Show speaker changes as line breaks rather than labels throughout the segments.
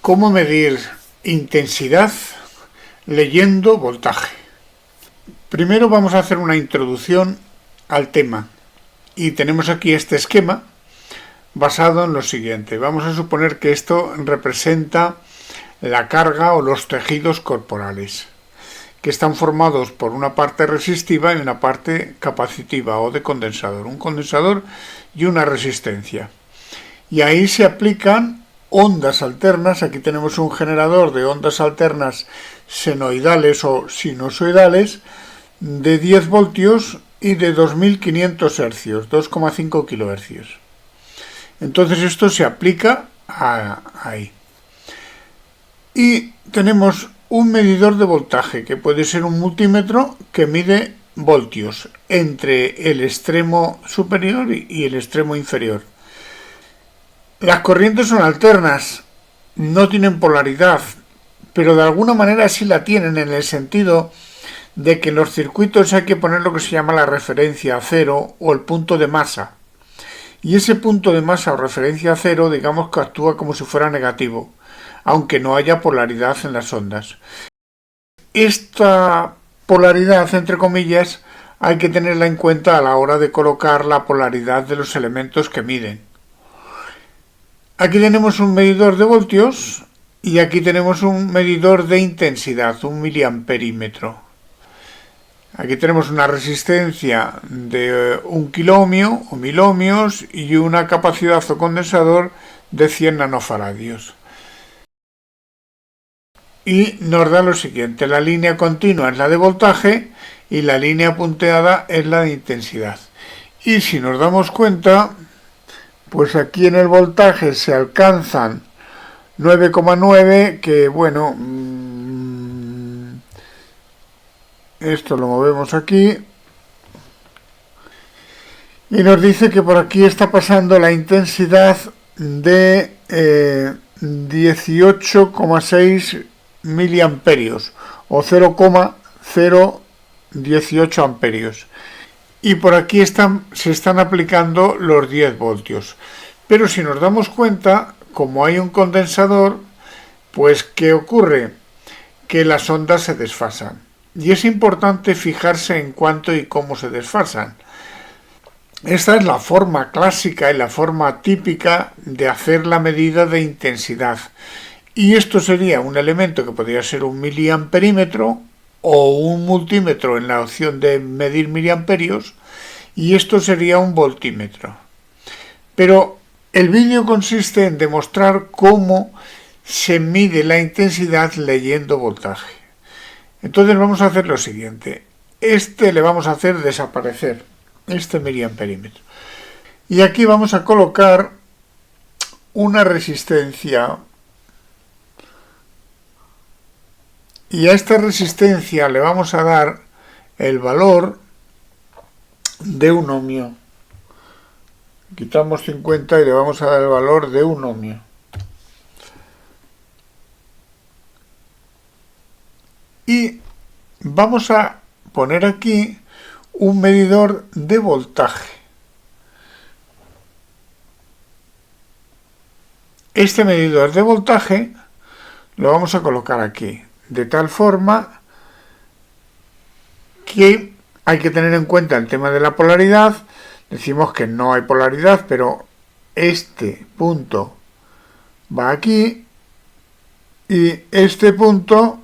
¿Cómo medir intensidad leyendo voltaje? Primero vamos a hacer una introducción al tema y tenemos aquí este esquema basado en lo siguiente. Vamos a suponer que esto representa la carga o los tejidos corporales, que están formados por una parte resistiva y una parte capacitiva o de condensador, un condensador y una resistencia. Y ahí se aplican ondas alternas. Aquí tenemos un generador de ondas alternas senoidales o sinusoidales de 10 voltios y de 2500 hercios, 2,5 kilohercios. Entonces esto se aplica ahí. Y tenemos un medidor de voltaje, que puede ser un multímetro que mide voltios entre el extremo superior y el extremo inferior. Las corrientes son alternas, no tienen polaridad, pero de alguna manera sí la tienen, en el sentido de que en los circuitos hay que poner lo que se llama la referencia a cero o el punto de masa. Y ese punto de masa o referencia a cero, digamos que actúa como si fuera negativo, aunque no haya polaridad en las ondas. Esta polaridad, entre comillas, hay que tenerla en cuenta a la hora de colocar la polaridad de los elementos que miden. Aquí tenemos un medidor de voltios y aquí tenemos un medidor de intensidad, un miliamperímetro. Aquí tenemos una resistencia de 1 kiloohmio o 1000 ohmios y una capacidad o condensador de 100 nanofaradios. Y nos da lo siguiente: la línea continua es la de voltaje y la línea punteada es la de intensidad. Y si nos damos cuenta, pues aquí en el voltaje se alcanzan 9,9, que bueno, esto lo movemos aquí y nos dice que por aquí está pasando la intensidad de 18,6 miliamperios o 0,018 amperios. Y por aquí se están aplicando los 10 voltios. Pero si nos damos cuenta, como hay un condensador, pues ¿qué ocurre? Que las ondas se desfasan. Y es importante fijarse en cuánto y cómo se desfasan. Esta es la forma clásica y la forma típica de hacer la medida de intensidad. Y esto sería un elemento que podría ser un miliamperímetro o un multímetro en la opción de medir miliamperios, y esto sería un voltímetro. Pero el vídeo consiste en demostrar cómo se mide la intensidad leyendo voltaje. Entonces vamos a hacer lo siguiente: le vamos a hacer desaparecer, este miliamperímetro, y aquí vamos a colocar una resistencia. Y a esta resistencia le vamos a dar el valor de 1 ohmio. Quitamos 50 y le vamos a dar el valor de 1 ohmio. Y vamos a poner aquí un medidor de voltaje. Este medidor de voltaje lo vamos a colocar aquí, de tal forma que hay que tener en cuenta el tema de la polaridad. Decimos que no hay polaridad, pero este punto va aquí y este punto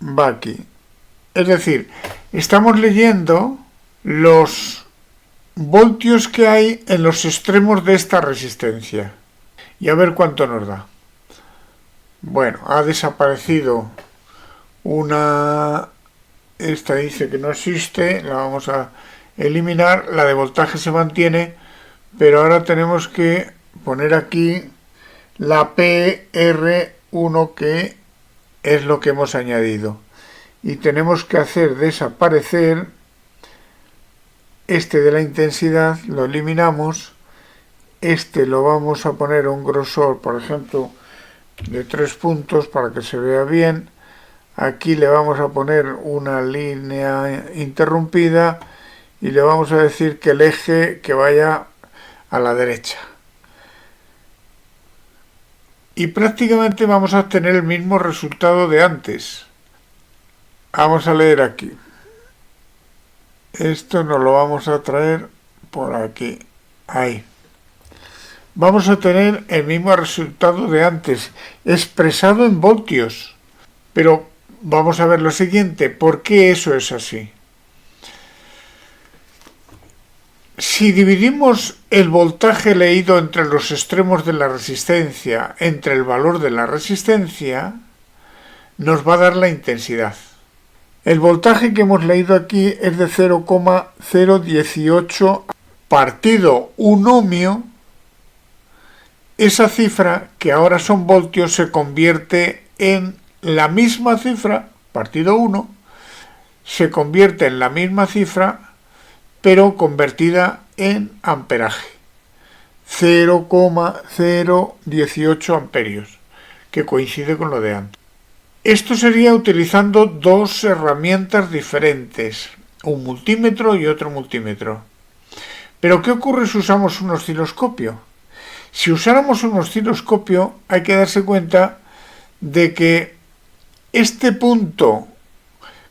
va aquí. Es decir, estamos leyendo los voltios que hay en los extremos de esta resistencia. Y a ver cuánto nos da. Bueno, ha desaparecido esta dice que no existe, la vamos a eliminar. La de voltaje se mantiene, pero ahora tenemos que poner aquí la PR1, que es lo que hemos añadido. Y tenemos que hacer desaparecer este de la intensidad, lo eliminamos. Este lo vamos a poner a un grosor, por ejemplo, de 3 puntos para que se vea bien. Aquí le vamos a poner una línea interrumpida y le vamos a decir que el eje que vaya a la derecha. y prácticamente vamos a obtener el mismo resultado de antes. Vamos a leer aquí. Esto nos lo vamos a traer por aquí. Ahí. Vamos a tener el mismo resultado de antes, expresado en voltios. Pero vamos a ver lo siguiente. ¿Por qué eso es así? Si dividimos el voltaje leído entre los extremos de la resistencia entre el valor de la resistencia, nos va a dar la intensidad. El voltaje que hemos leído aquí es de 0,018 partido un ohmio. Esa cifra, que ahora son voltios, se convierte en la misma cifra, partido 1, se convierte en la misma cifra, pero convertida en amperaje. 0,018 amperios, que coincide con lo de antes. Esto sería utilizando dos herramientas diferentes, un multímetro y otro multímetro. Pero ¿qué ocurre si usamos un osciloscopio? Si usáramos un osciloscopio, hay que darse cuenta de que este punto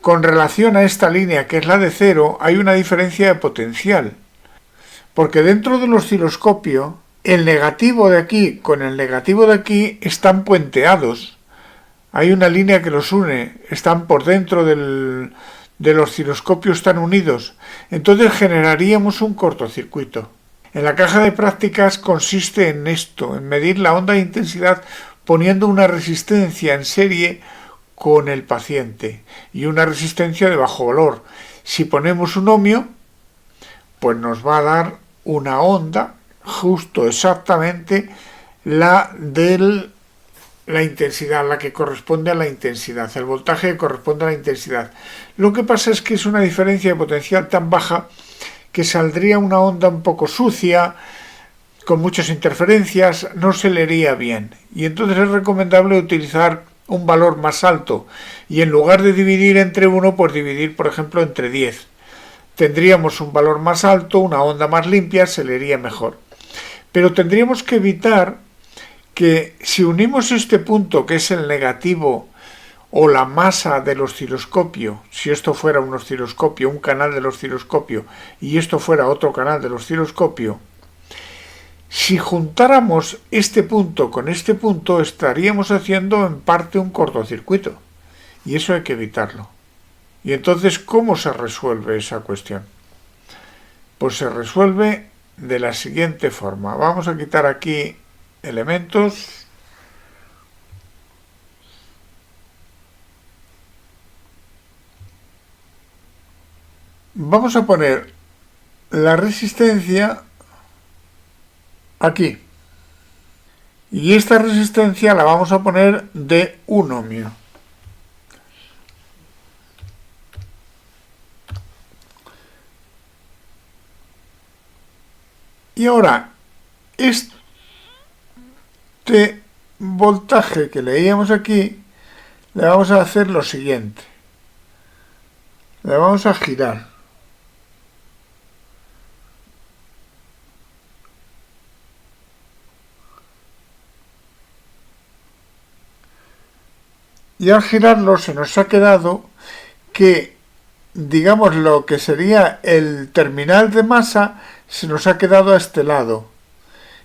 con relación a esta línea, que es la de 0, hay una diferencia de potencial. Porque dentro del osciloscopio, el negativo de aquí con el negativo de aquí están puenteados. Hay una línea que los une, están por dentro del osciloscopio, están unidos. Entonces generaríamos un cortocircuito. En la caja de prácticas consiste en esto, en medir la onda de intensidad poniendo una resistencia en serie con el paciente y una resistencia de bajo valor. Si ponemos un ohmio, pues nos va a dar una onda justo exactamente la de la intensidad, la que corresponde a la intensidad, el voltaje que corresponde a la intensidad. Lo que pasa es que es una diferencia de potencial tan baja que saldría una onda un poco sucia, con muchas interferencias, no se leería bien. Y entonces es recomendable utilizar un valor más alto y en lugar de dividir entre 1, pues dividir, por ejemplo, entre 10. Tendríamos un valor más alto, una onda más limpia, se leería mejor. Pero tendríamos que evitar que si unimos este punto, que es el negativo o la masa del osciloscopio, si esto fuera un osciloscopio, un canal del osciloscopio, y esto fuera otro canal del osciloscopio, si juntáramos este punto con este punto, estaríamos haciendo en parte un cortocircuito. Y eso hay que evitarlo. Y entonces, ¿cómo se resuelve esa cuestión? Pues se resuelve de la siguiente forma. Vamos a quitar aquí elementos. Vamos a poner la resistencia aquí. Y esta resistencia la vamos a poner de 1 ohmio. Y ahora, este voltaje que leíamos aquí, le vamos a hacer lo siguiente. Le vamos a girar. Y al girarlo se nos ha quedado que, digamos, lo que sería el terminal de masa se nos ha quedado a este lado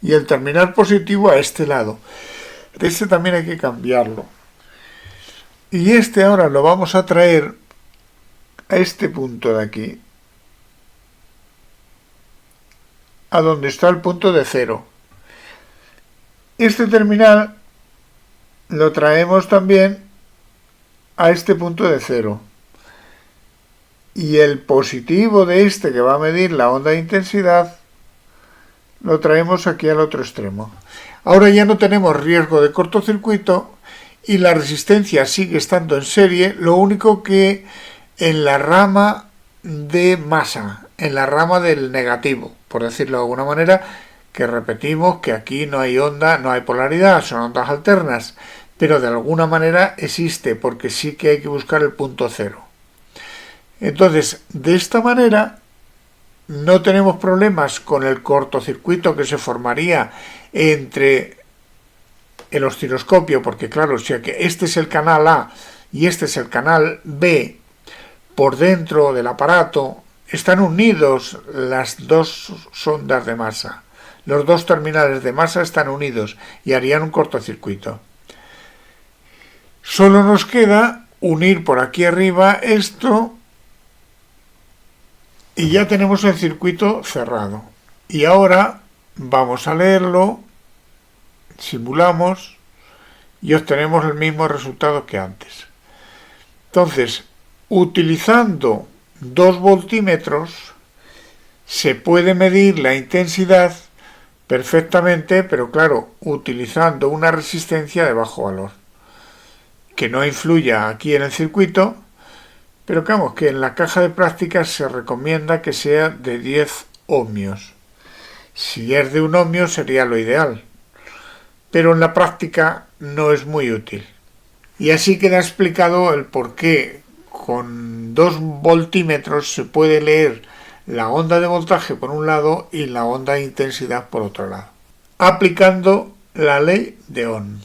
y el terminal positivo a este lado. Este también hay que cambiarlo. Y este ahora lo vamos a traer a este punto de aquí, a donde está el punto de 0. Este terminal lo traemos también a este punto de 0. Y el positivo de este, que va a medir la onda de intensidad, lo traemos aquí al otro extremo. Ahora ya no tenemos riesgo de cortocircuito y la resistencia sigue estando en serie, lo único que en la rama de masa, en la rama del negativo, por decirlo de alguna manera, que repetimos que aquí no hay onda, no hay polaridad, son ondas alternas, pero de alguna manera existe, porque sí que hay que buscar el punto 0. Entonces, de esta manera, no tenemos problemas con el cortocircuito que se formaría entre el osciloscopio, porque claro, o sea que este es el canal A y este es el canal B, por dentro del aparato están unidos las dos sondas de masa. Los dos terminales de masa están unidos y harían un cortocircuito. Solo nos queda unir por aquí arriba esto y ya tenemos el circuito cerrado. Y ahora vamos a leerlo, simulamos y obtenemos el mismo resultado que antes. Entonces, utilizando 2 voltímetros se puede medir la intensidad perfectamente, pero claro, utilizando una resistencia de bajo valor, que no influya aquí en el circuito, pero vamos, que en la caja de prácticas se recomienda que sea de 10 ohmios. Si es de 1 ohmio sería lo ideal, pero en la práctica no es muy útil. Y así queda explicado el por qué con 2 voltímetros se puede leer la onda de voltaje por un lado y la onda de intensidad por otro lado, aplicando la ley de Ohm.